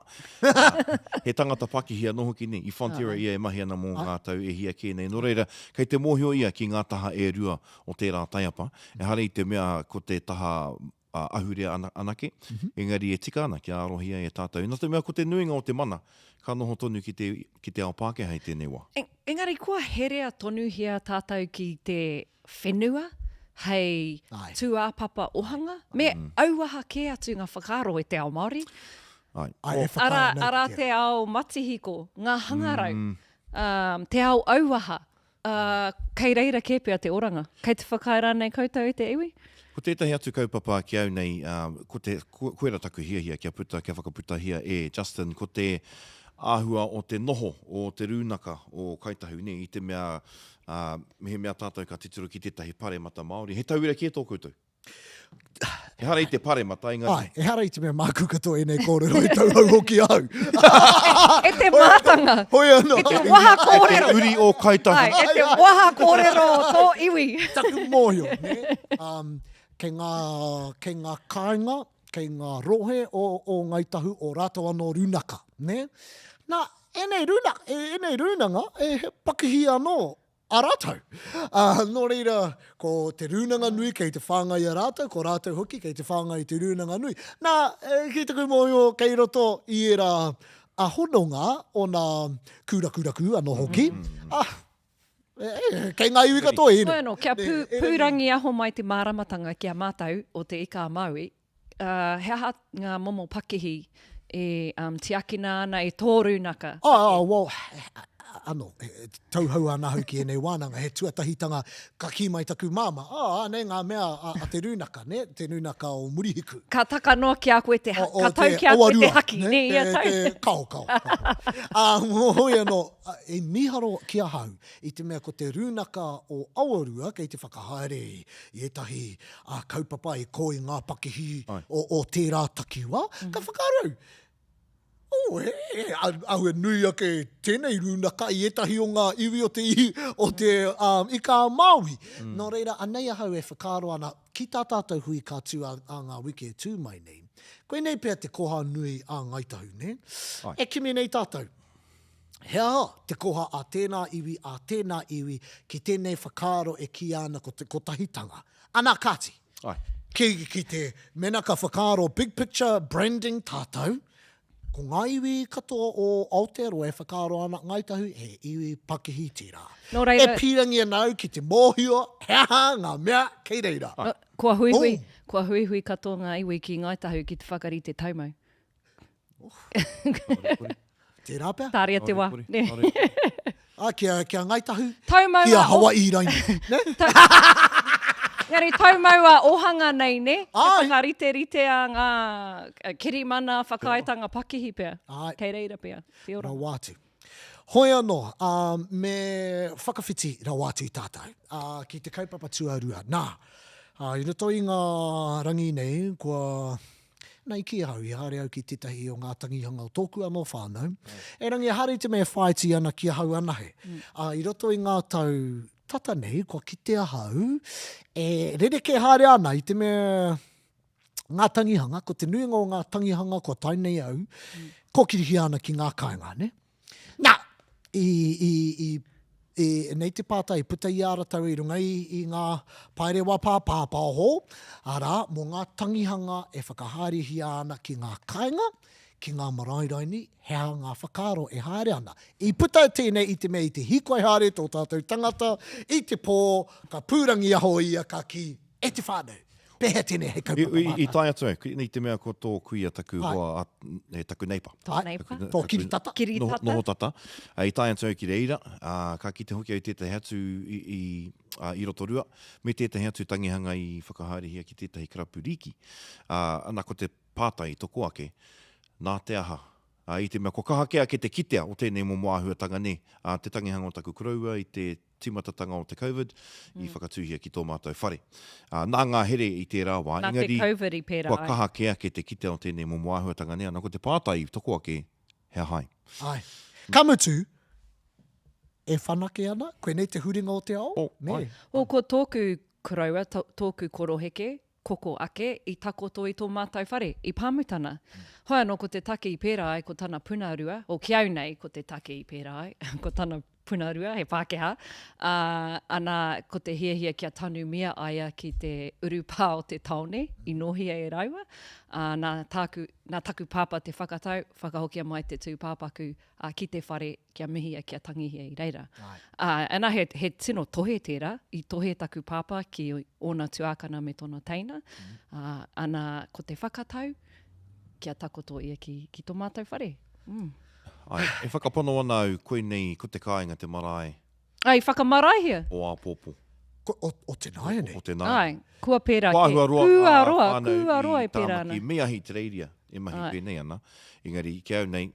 He tangata pakihi anō hoki ne. I Fonterra ia e mahi ana mō ngā tau e hia kēnei. Nō reira, kei te mohi o ia ki ngā taha e rua o tērā taiapa. E hare I te mea ko te taha ahurea anake. Engari e tika ana ki arohia e tātou. Nā te mea ko te nuinga o te mana. Ka noho tonu ki te ao Pākehā I tēnei wā. Engari kua herea tonu hia tātou ki te whenua. Hei tūā papa ohanga. Me auaha ke atu ngā whakaaro e te ao Māori. Ara te ao matihiko, ngā hangarau, te ao auaha, kei reira kēpia te oranga. Kei te whakaera nei koutou I te iwi? Ko tētahi atu kaupapa ki au nei, ko te koera taku hia kia whakaputa hia e Justin, ko te āhua o te noho o te rūnaka o kaitahu ne, I te mea he mea tātou ka tituru ki tētahi paremata Māori. He tauira ki e tō koutou? He hara I te paremata, engari. He hara I te mea māku katoa e nei kōrero I tau hau hoki au. E te mātanga. Hoi anō. E te waha kōrero. E te uri o kaitahu. E te waha kōrero tō iwi. Taku mōhio, ne? Kei ngā kāinga, kei ngā rohe o ngaitahu o rātou anō rūnaka, ne? Nā, enei rūnanga, he pakihi anō a rātou. Nō reira, ko te rūnanga nui kei te whāngai a rātou, ko rātou hoki kei te whāngai te rūnanga nui. Nā, ki taku mōhio kei roto I era a hononga o nā kūrakuraku anō hoki. Kei ngā iwi katoa ine. Bueno, kia pūrangi aho mai te māramatanga kia mātau o te ika Māui. He aha ngā momo pakihi e tiakina ana e tō rūnaka. Well, ano, tauhau ana hauki e nei wānanga, he tuatahitanga ka ki mai taku māma. Nei ngā mea a te rūnaka, ne? Te rūnaka o Murihiku. Ka taka noa ki a koe te haki, ka tau ki a koe te haki. Ne, ia tau. Kao. Hoi anō, e miharo ki a hau, I te mea ko te rūnaka o Awarua, kei te whakahaere I etahi kaupapa e koe ngā pakihi o tērā takiwa, ka whakarau. Au e nui ake tēnei rūnaka I etahi o ngā iwi o te ika Māui. Nō reira, anei ahau e whakaro ana, ki tā tātou hui kā tū a ngā wiki e tū mai nei. Koe nei pēr te koha nui a ngaitahu, ne? E kimi nei tātou. Hea te koha a tēnā iwi ki tēnei whakaro e ki ana ko tahitanga. Ana kāti. Ki te menaka whakaro big picture branding tātou. Ko ngā iwi katoa o Aotearoa e whakaaro ana ngaitahu, he iwi pakihi tira. No reira, e pirangi anau ki te mōhio, hea ngā mea kei reira. Kua hui katoa ngā iwi ki ngaitahu ki te whakarite taumau. Tērā pēr? Tāria te wā. Kia ngaitahu, taumau kia Hawaii raini. Ngari taumau a ohanga nei ne? Ai. Ka rite a ngā kirimana whakaetanga pakihi pia. Ai. Kei reira pia. Kia ora. Rawatu. Hoi anō, me whakawhiti rawatu i tātou, ki te kaupapa tuarua. Nā, i roto i ngā rangi nei, kua nei ki hau, i haere au ki tetahi o ngā tangihanga o tōku anō whānau. E rangi haere te mea whaiti ana ki hau anahe. I roto i ngā tau tata nei, kua kitea hau, e rereke haere ana i te mea ngā tangihanga, ko te nuinga o ngā tangihanga, ko tai nei au, ko kirihi ana ki ngā kāinga, ne? Nā, nei te pātai puta i ara tau i runga i ngā paerewa pāpāho, ara, mō ngā tangihanga e whakaharihi ana ki ngā kāinga, ki ngā marairaini, hea ngā whakaro e haere ana. I puta tēnei i te mea i te hikoi haere tō tātou tangata, i te pō, ka pūrangi aho ia ka ki, e te whānau. Pehe tēnei he kaupapa I tai atu, ni te mea ko tō kuia taku hoa, taku neipa. Tō neipa. Tō kiritata. Kiritata. Noho tata. I tai atu ki reira, ka kite hoki au tētahi atu i rotorua, me tētahi atu tangihanga i whakahārihia ki tētahi karapuriki. Ana ko te pātai toko ake, nā te aha. I te mea, ko kahakea ke te kitea o tēnei mo moahuatanga ne, te tangihanga o taku kuraua i te timatatanga o te COVID, i whakatuhia ki tō mātou whare. Nā ngā here i te rāwā, Nā te COVID i pērā kua kahakea ke te kitea o tēnei mo moahuatanga ne, ana ko te pātai toko ake, hea hai. Ai. Kamutu, e whanake ana, koe nei te huringa o te ao? Ai. O ko tōku kuraua, tōku koroheke, koko ake, i takoto i tō mātou whare, i pāmutana. Hoi anō, ko te take i pērā ai, ko tana punarua, o ki au nei, ko te take i pērā ai, ko tana punarua, he Pākehā. Ana, ko te hiahia kia tanu mea aia ki te urupā o te taone, i nohia e raua. Nā taku pāpa te whakatau, whakahokia mai te tūpāpaku ki te whare kia mihia kia tangihia i reira. Ana he tino tohe tērā, i tohe taku pāpa ki ona tuākana me tōna teina. Ana ko te whakatau, kia takoto ia ki tō mātou whare. Ai, e whakapono ana au koe nei, ko te kāinga te marae. Ai, whakamaraihia. O a pōpō. O te naia nei. O te nai. Ai, kua pērā ke. Pāhua roa. Kua roa i pērā ana. I mea hi te reiria, e mahi pēnei ana. Engari, ki au nei,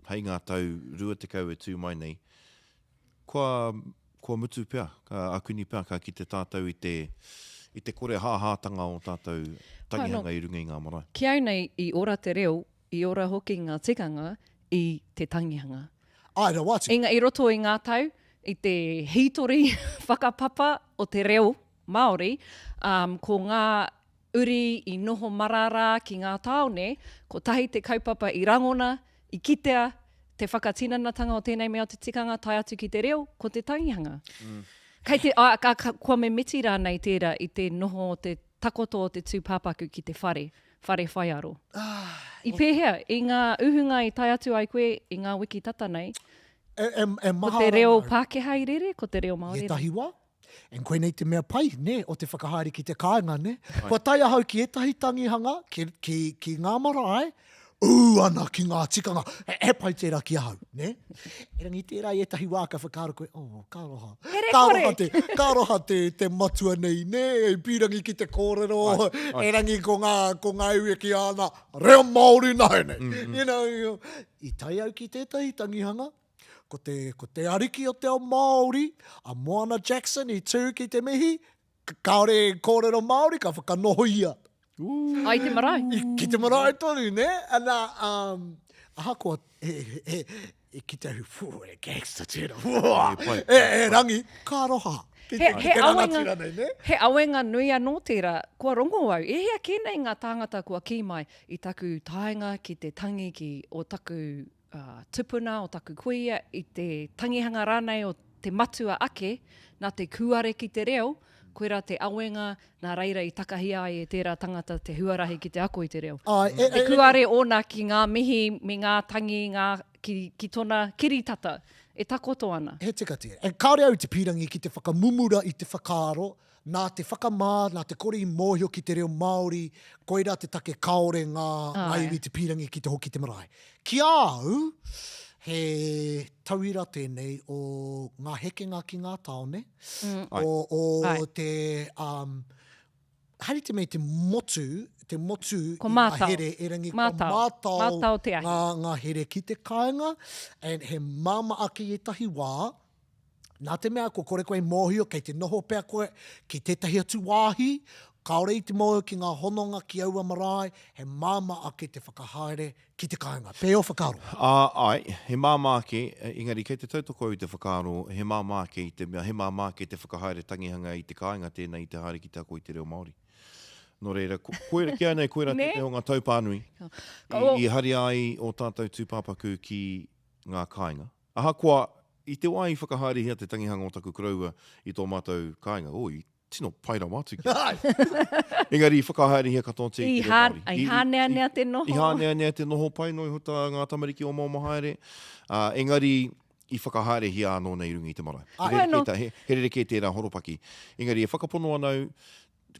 hei ngā tau rua te kau e tū mai nei, kua mutu pia, ka akuni pia, ka ki te tātou i te kore hāhātanga o tātou tangihanga i runga i ngā marae. Ki au nei, i ora te reo, i ora hoki ngā tikanga, i te tangihanga. Ai, rawatu. I roto i ngā tau, i te hitori whakapapa o te reo Māori, ko ngā uri i noho marara ki ngā taone, ko tahi te kaupapa i rangona, i kitea, te whakatinanatanga o tēnei mea o te tikanga, tai atu ki te reo, ko te tangihanga. Kei te, kua me miti rā nei tērā i te noho o te takoto o te tūpāpaku ki te whare whaiaro. I pēhea, i ngā uhunga i tai atu ai koe, i ngā wiki tata nei, ko te reo Pākehā i rere, ko te reo Māori. E tahiwa. En koe nei te mea pai, ne, o te whakahāri ki te kāinga, ne. Kua tai ahau ki etahi tangihanga, ki ngā marae, ana ki ngā tikanga, e pai tērā ki ahau, ne. E rangi tērā i etahi wā ka whakaaro koe, kāroha. Kāroha te matua nei, ne, e pirangi ki te kōrero, e rangi ko ngā ue ki ana, reo Māori nahe nei. You know, i tai au ki tētahi tangihanga, ko te ariki o te ao Māori, a Moana Jackson i tū ki te mihi, kaore kōrero Māori, ka whakanoho ia. Ai te marae. Ki te marae tonu, ne? Ana, aha koa, ki te hu, e gangster tēra. E rangi, kāroha. He awenga nui anō tērā, kua rongo au, e hea kēnei ngā tāngata kua ki mai i taku tāinga ki te tangi ki o taku tupuna, o taku kuia, i te tangihanga rānei o te matua ake, nā te kuare ki te reo, koera te awenga, nā reira i takahia ai e tērā tangata te huarahi ki te ako i te reo. Te kuare ona ki ngā mihi, me ngā tangi, ki tōna kiritata, e takoto ana. He tika tia. E kāre au te pirangi ki te whakamumura i te whakaaro, nā te whakamā, nā te kore i mōhio ki te reo Māori, koera te take kaore ngā iwi te pirangi ki te hoki te marae. Ki au, he tauira tēnei o ngā hekenga ki ngā taone, o te hari te mei te motu Ko i mātau. ngā here e rangi Mātau. ko Mātau te ahi. ngā here ki te kāinga, and he māma ake i tahi wā, nā te mea ko kore koe mōhio, kei te noho pēr koe, ki tētahi atu wāhi, kaore i te mōhio ki ngā hononga ki aua marae, he māma ake te whakahaere ki te kāinga. Pēo whakaro. Ai, he māma ake, engari kei te tautoko i te whakaro, he māma ake i te mea, he māma ake te whakahaere tangihanga i te kāinga tēnā i te haere ki te ako i te reo Māori. Nō reira, koera ki anei, koera Ne? te o ngā taupānui, i hari ai o tātou tūpāpaku ki ngā kāinga. Aha kua, i te wai whakahaere hea te tangihanga o taku kuraua i tō mātou kāinga, oi, tino paira mātu ki. Engari, whakahaere hea katoa te I ki reo Māori. hānea te noho. I hānea te noho pai no i huta ngā tamariki o maumahaere. Engari, i whakahaere hea anō nei rungi i te marae. Ai no. He rere ke tērā horopaki. Engari, e whakapono anau,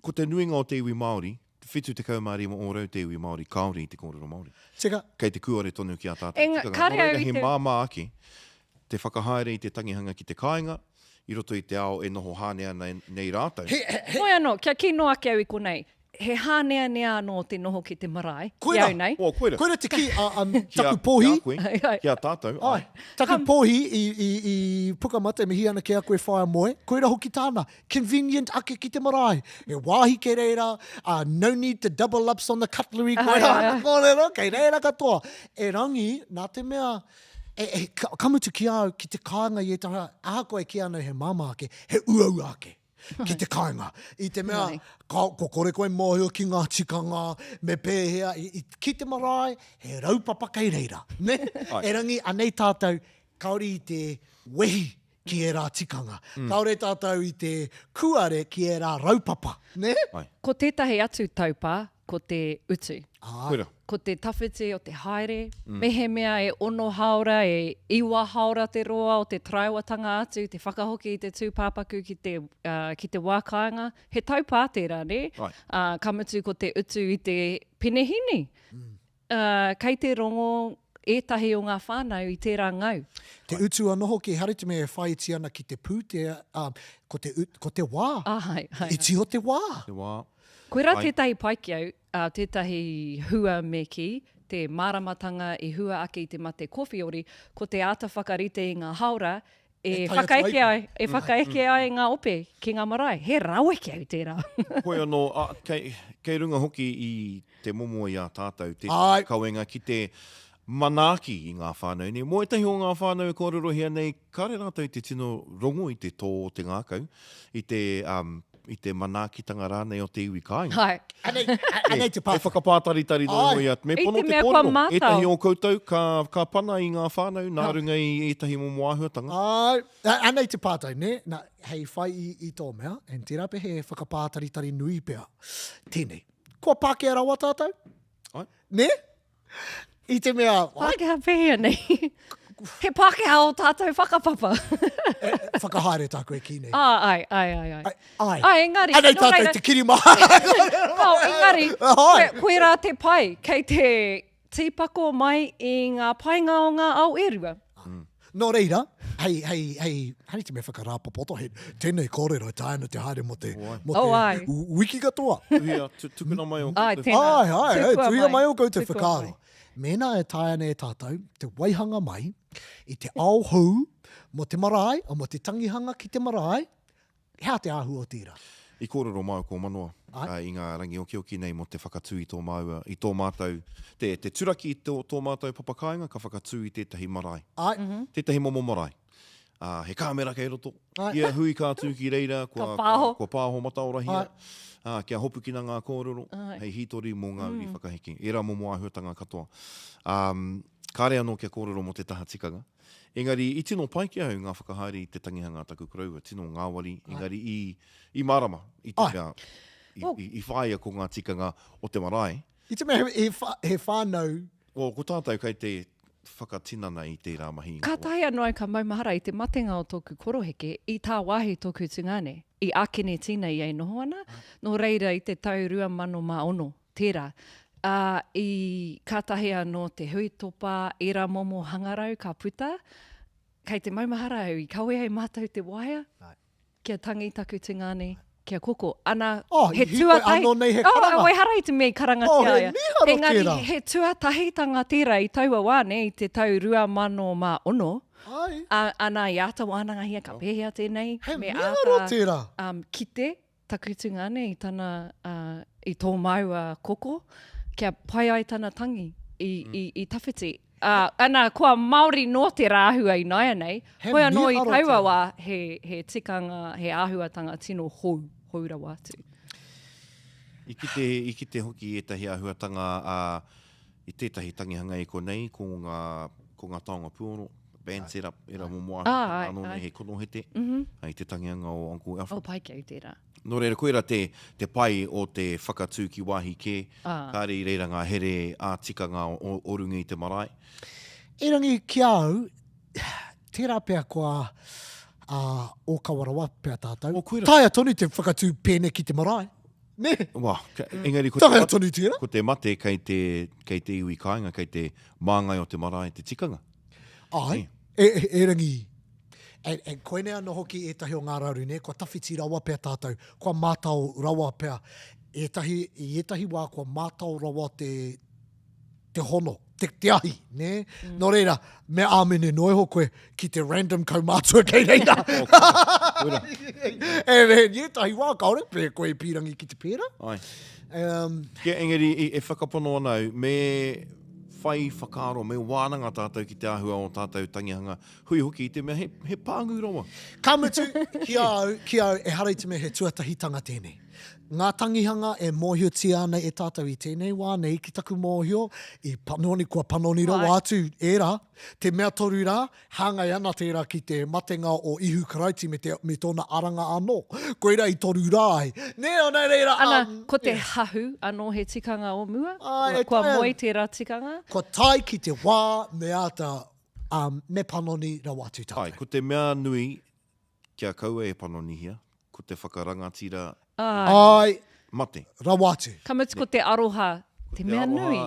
ko te nuinga o te iwi Māori, te whitu te kaumāori o rau te iwi Māori, kaori i te kōrero Māori. Tika, Kei te kuare tonu ki a tātou. Kare au i he te- māma ake, te whakahaere i te tangihanga ki te kāinga, i roto i te ao e noho hānea nei rātou. Moi anō, kia kino ake au i konei. He hānea nea anō te noho ki te marae. Koera. Iau nei. O, koera. koera te ki Kia- taku pōhi. Kia koe, Ai, ai. kia tātou. Ai, taku pōhi i pukamata me hiana ke a koe whaia moe. Koera hoki tāna. Convenient ake ki te marae. E wāhi ke reira. No need to double ups on the cutlery. Koera, kōrero, kei reira katoa. E rangi, nā te mea, kamutu ki au ki te kāinga i e taha, aha koe ki anau he māma ake, he uau ake. Ki te kāinga. I te mea, Nai. ko kore koe mōhio ki ngā tikanga, me pēhea, ki te marae, he raupapa kei reira. Ne? Ai. E rangi, anei tātou, kaori i te wehi ki e rā tikanga. Kaore tātou i te kuare ki e rā raupapa. Ne? Ai, Ko tētahi atu taupā, ko te utu. koera. Ko te tawhiti o te haere, mehe mea e ono haora, e iwa haora te roa o te traiwatanga atu, te whakahoki i te tūpāpaku ki te wākainga. He taupā tērā, ne? Ai. Kamutu ko te utu i te penehini. Kei te rongo ētahi o ngā whānau i tērā ngau. Te utu anoho ki hari te mea e whaiti ana ki te pū, ko te wā. Ai, ai. I tio te wā. Te wā. Koera Ai. tētahi paikiau, tētahi hua me ki, te māramatanga i hua ake i te mate kowhiori, ko te ata whakarite i ngā haura, E e tai atu whakaeke ai. ai, ai ngā ope ki ngā marae. He raueke au tērā. Koe anō, kei runga hoki i te momo i a tātou, te Ai. kauenga ki te manaaki i ngā whānau. Ni, mo etahi o ngā whānau e kōrero hea nei, kare rātou i te tino rongo i te tō o te ngākau, i te manaakitanga rānei o te iwi kāinga. Hai. Anei te E pāwhaka. whakapātaritari Ai. no i at. Me I pono te te mea kua kōrero. mātau. Etahi o koutou, ka pana i ngā whānau, nā runga i etahi momo āhuatanga. Ai, anei te pātai, ne? Nā, hei whai i tō mea, en tērā pe he whakapātaritari nui pēr. Tēnei. Kua Pākehā rawa tātou? Ai. Ne? I te mea, Pākehā pēhea nei. He Pākehā o tātou whakapapa. whakahaere tā koe ki nei. Ai. Ai. Ai, engari. Anei no tātou reira. te kiri maha. Kau, engari. Ai. Koe rā te pai, kei te tīpako mai i ngā painga o ngā au erua. Nō reira, hari te mea whakarāpapoto, he tēnei kōrero e tāna te haere mo te ai. wiki katoa. Uhia, tukuna mai o Ai, koutou. tēnā. Ai, Tukua tuia mai o kau te Tukua whakaaro. mai. Mēnā e tāna e tātou, te waihanga mai, i te ao hou, mo te marae, o mo te tangihanga ki te marae, hea te ahu o tira. I kōrero mau ko manoa, Ai. i ngā rangi oki nei mo te whakatū i tō maua, i tō mātou, te turaki i tō mātou papakainga, ka whakatū i tētahi marae. Ai, Tētahi momo marae. He kāmera kei roto. Ai. Ia hui kātū ki reira, Ka pāho. kua pāho mataorahia. Ai. Kia hopukina ngā kōrero, Ai. hei hitori mō ngā ui whakahiki. E rā momo āhuatanga katoa. Kāre anō kia kōrero mo te taha tikanga. Engari, i tino pai ki au ngā whakahaere i te tangihanga taku kuraua, tino ngāwari, engari i marama, i te Ai. mea, i whaia ko ngā tikanga o te marae. i te mea he whānau, O ko tātou kei te whakatinana i te rāmahi. Ka tahi anō ai ka maumahara i te matenga o tōku koroheke, i tā wāhi tōku tungane, i ākene tīna i ei noho ana, no reira i te tau 2020, tērā. I kātahi anō te huitopa, ira momo hangarau, ka puta, kei te maumahara au, i kawe hei mātou te waia, Ai. kia tangi taku tungane, kia koko. Ana, He tuatahi. Ano nei he karanga. Wai hara i te mei karanga He te aia. niharo tērā. He tuatahitanga tērā i taua wāne i te tau 2020. Ai. Ana i ata wānanga hia ka pēhea tēnei. He me niharo ata, tērā. Kite, takutunga ane i tana, i tō mau koko. Kia pai ai tana tangi i tawhiti. Ana, kua Māori no te rāhua i naia nei. He Hoi anō i miharo taua tērā. wā he tikanga, he āhuatanga tino houra wātu. I ki te hoki etahi āhuatanga i tētahi tangihanga e konei, ko ngā taonga puoro, band setup, era momoa, anō nei he konohete, i te tangihanga o Uncle Alfred. O pai kei tērā. Nō reira, koera te pai o te whakatū ki wāhi kē, kāre i reira ngā here ātikanga o runga i te marae. E rangi ki au, tērā pēr kua o kawarawa pēr tātou. Taia tonu te whakatū pēne ki te marae. Ne? Wā, engari ko Taia tonu tēra. ko te mate kei te iwi kāinga, kei te māngai o te marae te tikanga. Ai, e rangi. E koenea no hoki e tahi o ngā raru, ne? Kua tawhiti rawa pēr tātou, kua mātau rawa pēr. E tahi wā kua mātau rawa te hono, te ahi, ne? Nō reira, me āmene noe ho koe ki te random kaumātua kei reira. E tahi wā kaore, pē koe pirangi ki te pēra. Ai. Kia engari e whakapono anau, me whai whakaaro, me wānanga tātou ki te āhua o tātou tangihanga, hui hoki i te mea he pāngu rawa. Kamutu, ki au, e harei te mea he tuatahitanga tēnei. Ngā tangihanga e mōhio ana e tātou i tēnei wā nei ki taku mōhio, i panoni kua panoni rā wātu e rā, te mea toru rā, hāngai ana tērā ki te matenga o Ihu Karauti me tōna aranga anō. Koera i toru rā ai. Nē, nei reira. Ana, ko te hahu anō he tikanga o mua? Kua moi tērā tikanga? Kua tai ki te wā me ata me panoni rā wātu tātou. Ai, ko te mea nui, kia kaua e panoni hia, ko te whakarangatira Ai, mate. rā wātu. Kamutu ko te aroha, te mea nui.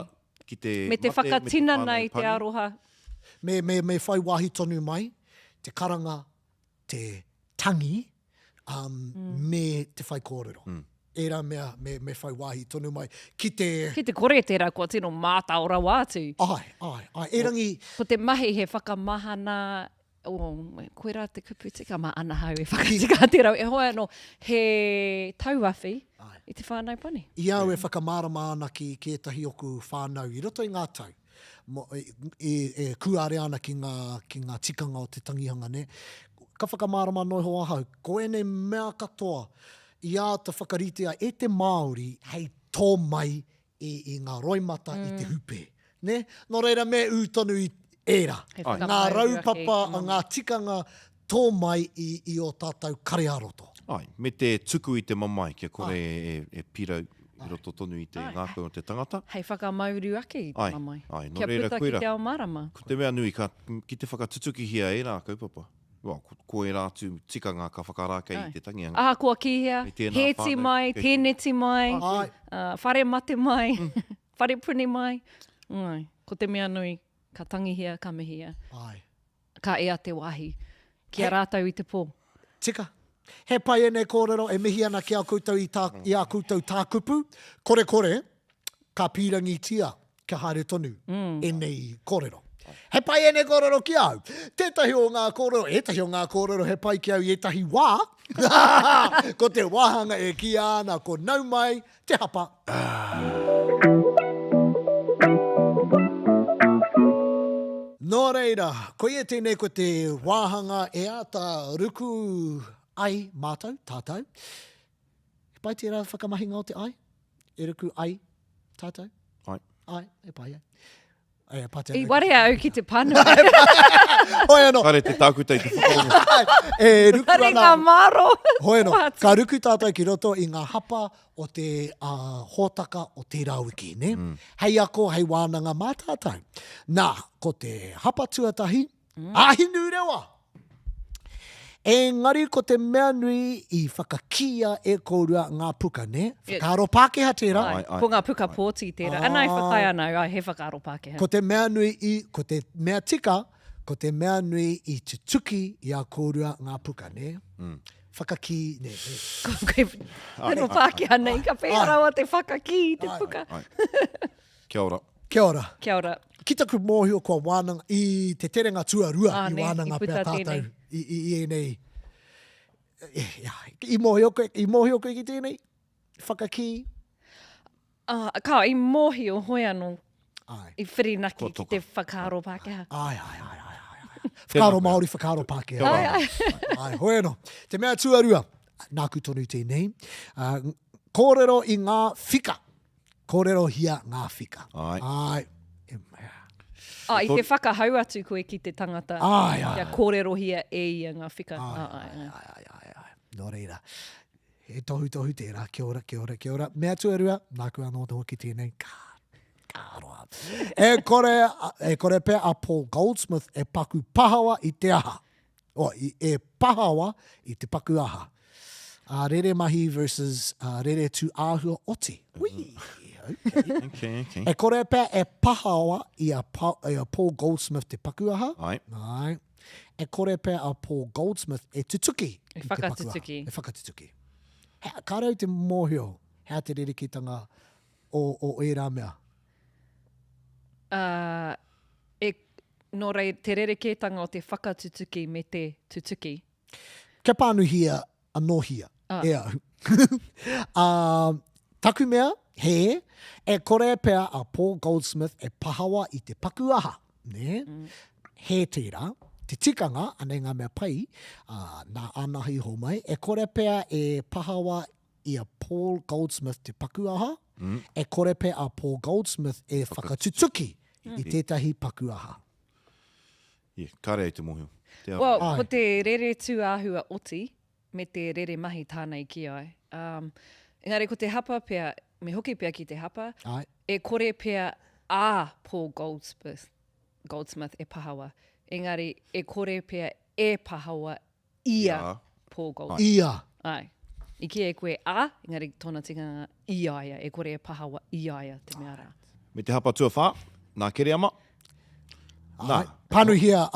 Me te whakatina nei te aroha. Me whai wāhi tonu mai, te karanga, te tangi, me te whai kōrero. Era mea me whai wāhi tonu mai. Ki te kore tērā kua tino mātaora wātu. Ai. E rangi... Ko te mahi he whakamahana, koe rā te kupu tika ma ana hau e whakatika tērā. E hoa anō, he tauawhi i te whānau pani. Iau e whakamārama ana ki etahi oku whānau i roto i ngā tau. E kuare ana ki ngā tikanga o te tangihanga, ne? Ka whakamārama noi hoa hau, koe ne mea katoa i a te whakaritea e te Māori hei tō mai i ngā roimata i te hupe. Ne? Nō reira me ūtonu i era. Ngā raupapa, ngā tikanga tō mai i o tātou karearoto. Ai, me te tuku i te mamai, kia kore e pirau i roto tonu i te ngākau o te tangata. Hei whakamauru ake i te mamai. Ai, Kia puta ki te ao marama. Ko te mea nui, ki te whakatutuki hia e rā kaupapa. Ko e rātu tikanga ka whakarākei i te tangihanga. Kua kihea, heti mai, tēneti mai, whare mate mai, whare puni mai. Ko te mea nui, ka tangihia, ka mihia. Ka ea te wahi. Kia rātau i te pō. Tika. He pai ene kōrero, e mihi ana ki a koutou i a koutou tā kupu. Kore, ka pīrangi tia, ka haere tonu, e nei kōrero. He pai ene kōrero ki au. Tētahi o ngā kōrero, etahi o ngā kōrero, he pai ki au i etahi wā. Ko te wāhanga e ki ana, ko nau mai, te hapa. Nō reira, ko ia tēnei ko te wāhanga e ata ruku ai mātou, tātou. E pai tērā whakamahinga o te ai? E ruku ai, tātou? Ai, e pai ai. I ware au ki te pānu. Hoi anō. Kare te tākuta i te whakarongo. E ruku ana. Kare ngā maro. Hoi anō. Ka ruku tātou ki roto i ngā hapa o te hōtaka o te rauiki, ne? Hei ako, hei wānanga mā tātou. Nā, ko te hapa tuatahi, ahinu rewa. Engari ko te mea nui i whakakia e kōrua ngā puka, ne? Whakaaro Pākehā tērā. Ko ngā puka pōti tērā. Ana i whakai ana, he whakaaro Pākehā. Ko te mea nui ko te mea tika, ko te mea nui i te tuki i a kōrua ngā puka, ne? Whakaki, ne? Tino Pākehā nei, ka whērawa te whakaki i te puka. Kia ora. Kia ora. Kia ora. Ki taku mōhio kua wānanga i te terenga tuarua i ne, wānanga i puta pēr tātou tēnei. i enei. I mōhio koe ki tēnei? Whakaki? Ka, i mōhio hoi anō Ai. i whirinaki Ko ki toka. te whakaaro Pākehā. Ai. Whakaaro Māori, whakaaro Pākehā. Ai, hoi anō. Te mea tuarua, nāku tonu tēnei, kōrero i ngā whika. Kōrero hia ngā whika. Ai. I te whakahau atu koe ki te tangata. Ai. Kia kōrero hia e ia ngā whika. Ai. Nō reira. He tohu tērā. Kia ora. Mea tuarua, nāku anō te hoki tēnei. Kāroa. E kore pēr a Paul Goldsmith e paku pahawa i te aha. E pahawa i te paku aha. Rere mahi versus rere tu āhua oti. Okay. E kore pēr e pahawa i a Paul Goldsmith te paku aha. Ai. E kore pēr a Paul Goldsmith e tutuki. E i te paku aha. whakatutuki. E whakatutuki. Ka rau te mōhio, hea te rerekitanga o e rā mea. Nō rei, te rerekētanga o te whakatutuki me te tutuki. Kia pānuhia anohia. E au. Taku mea, e kore pēr a Paul Goldsmith e pahawa i te paku aha. Ne? He tērā, te tikanga, anei ngā mea pai, nā anahi ho mai, e kore pēr e pahawa i a Paul Goldsmith te paku aha, e kore pēr a Paul Goldsmith e whakatutuki i tētahi paku aha. Kare te mōhio. Well, ko te rere tū āhua oti, me te rere mahi tānei ki ai. Engari, ko te hapa pia, me hoki pia ki te hapa, Ai. e kore pia a Paul Goldsmith e pahawa. Engari, e kore pia e pahawa ia Paul Goldsmith. Ia. Ai. I ki e koe a, engari tōna tikanga iaia, e kore e pahawa iaia te mea rā. Me te hapa tua whā, nā kere ama. Nā. Panuhia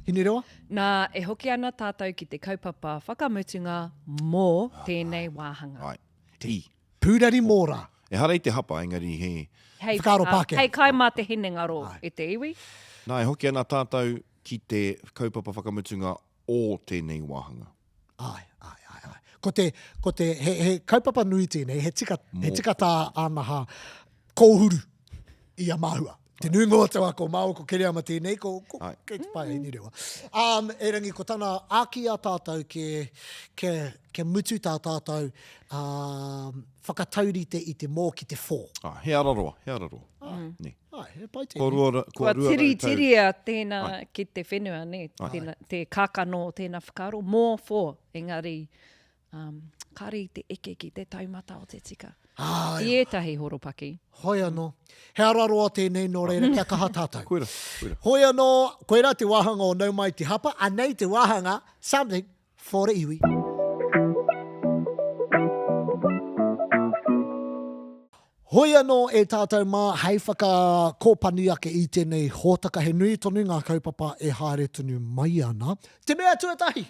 Hinirewa? Nā, e hoki ana tātou ki te kaupapa whakamutunga mō tēnei wāhanga. Ai. Ti. Pūrari mōra. E harei te hapa, engari Hei, Whakaaro Pākehā. hei kai mā te hine ngaro e te iwi. Nā, e hoki ana tātou ki te kaupapa whakamutunga o tēnei wāhanga. Ai. Ko te he kaupapa nui tēnei, he tika tā anaha kōhuru i a māhua. Te nui ngoa te wako māua ko kere ama tēnei, ko kei te pai ni rewa. E rangi, ko tana āki a tātou ke mutu tā tātou whakataurite i te mō ki te fō. He araroa. Ne. Ai, he pai tēnei. Ko rua Kua rau tiri tēnā ki te whenua, ne? Te kākano o tēnā whakaro. Mō fō, engari, kari te eke ki te taumata o te tika. I etahi horopaki. Hoi anō. He araroa tēnei nō reira, kia kaha tātou. Koira. Hoi anō, koira te wāhanga o nau mai te hapa, anei te wāhanga, something for the iwi. Hoi anō e tātou mā, hei whaka kōpani ake i tēnei hōtaka, he nui tonu ngā kaupapa e haere tonu mai ana. Te mea tuatahi,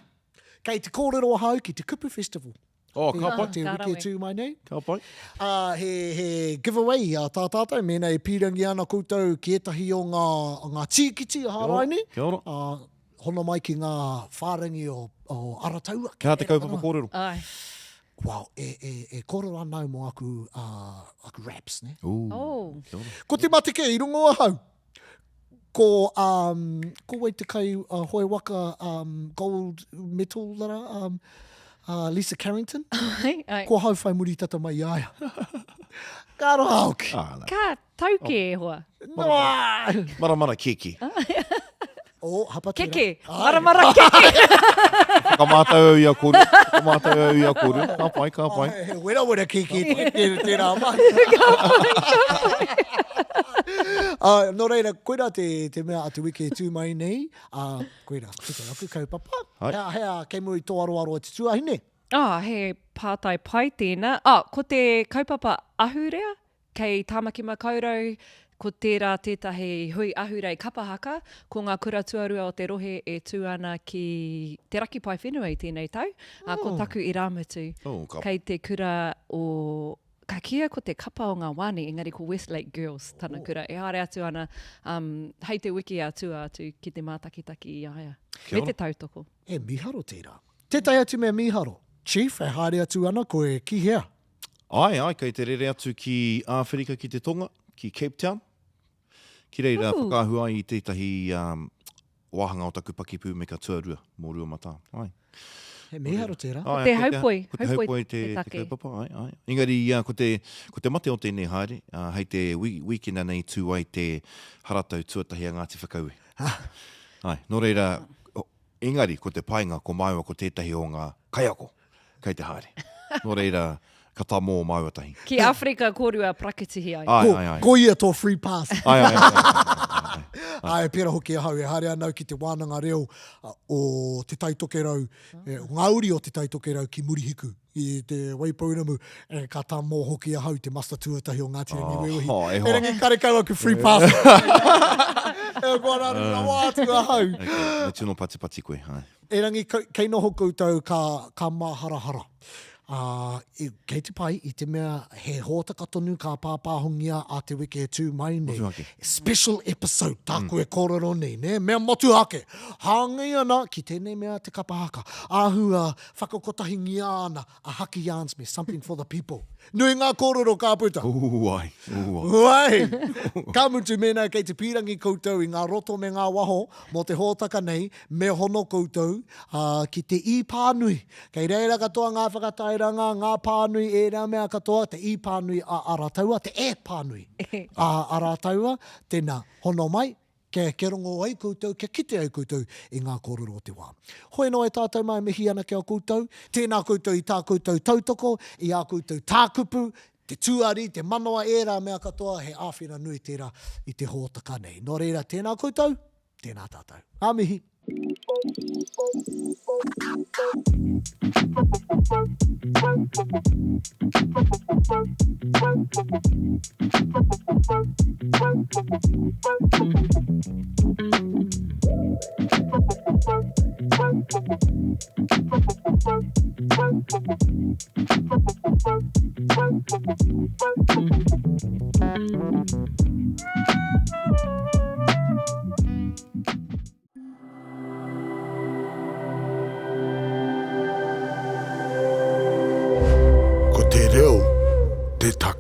kei te kōrero hau ki te Kupu Festival. Ka pai. Te wiki e tū mai nei. Ka pai. He giveaway a tā tātou, mēnei pīrangi ana koutou ki etahi o ngā tīkiti a hāraini. Kia ora. Hono mai ki ngā whārangi o Arataua. Kia te kaupapa kōrero. Ai. Wow, e kōrero anau mo aku raps, ne? Oh. Kia ora. Ko te matike i rungo a hau. Ko wei te kai hoi waka gold medal lara, Lisa Carrington. Ai. Ko hau whai muri tata mai aia. Karo hauki. Ka tauke e hoa. Maramara keke. O, hapa tērā. Keke. Maramara keke. Whakamātau au i a koru. Ka pai. He wera keke tērā mai. Nō reira, koira te mea atu wiki e tū mai nei. Koira, tukai aku kaupapa. Hea, kei mui tō aroa te tuahine. He pātai pai tēnā. Ko te kaupapa ahurea, kei Tāmaki Makaurau, ko tērā tētahi hui ahurei kapahaka, ko ngā kura tuarua o te rohe e tū ana ki te raki pai whenua i tēnei tau, ko taku i Rāmutu, kei te kura o ka kia ko te kapa o ngā wāne, engari ko Westlake Girls, tana kura. E haere atu ana, hei te wiki atu ki te mātakitaki i aia. Me te tautoko. E miharo tērā. Tētai atu mea miharo. Chief, e haere atu ana, koe ki hea. Ai, kei te rere atu ki Āwherika ki te Tonga, ki Cape Town. Ki reira whakahua i tētahi wāhanga o taku pakipū me ka tuarua, mō rua mata. Ai. He miharo tērā. Te haupoi. Ko te haupoi te kaupapa, ai. Engari, ko te mate o tēnei haere, hei te wikina nei tū ai te haratau tuatahi a Ngāti Whakaue. Ai, nō reira, engari, ko te painga, ko maiwa ko tētahi o ngā kaiako, kei te haere. Nō reira, ka tā mō maiwa tahi. Ki Afrika kōrua prakitihi ai. Ai. Ko ia tō free pass. Ai. Ai, pera hoki e hau, e haere anau ki te wānanga reo o te taitoke rau, ngauri o te taitoke rau ki Murihiku, i te Waipauramu, ka tā mō hoki e hau te masta tuatahi o Ngāti Rangi Wewehi. E rangi karekau aku free pass. E kua rāru na wātu a hau. Me tūno pati koe, ai. E rangi, kei noho koutou ka maharahara. Kei te pai, i te mea he hōtaka tonu ka pāpāhongia a te wiki e tū mai nei. Special episode, tāku e kōrero nei, ne? Mea motu ake. Hāngai ana ki tēnei mea te kapahaka. Āhua, whakakotahingi ana, a haki yarns me, something for the people. Nui ngā kōrero ka puta. Uai. Ka mutu mena kei te pirangi koutou i ngā roto me ngā waho, mo te hōtaka nei, me hono koutou, ki te i pānui. Kei reira katoa ngā whakatairanga, ngā pānui e rā mea katoa, te i pānui a arataua, te e pānui a arataua, tēnā hono mai, ke rongo ai koutou, ke kite ai koutou i ngā kōrero o te wā. Hoi no e tātou mai mihi ana ki a koutou, tēnā koutou i tā koutou tautoko, i a koutou tākupu, te tuari, te manoa e rā mea katoa, he āwhina nui tērā i te hōtaka nei. Nō reira, tēnā koutou, tēnā tātou. Ā mihi. Ko te reo, te taka.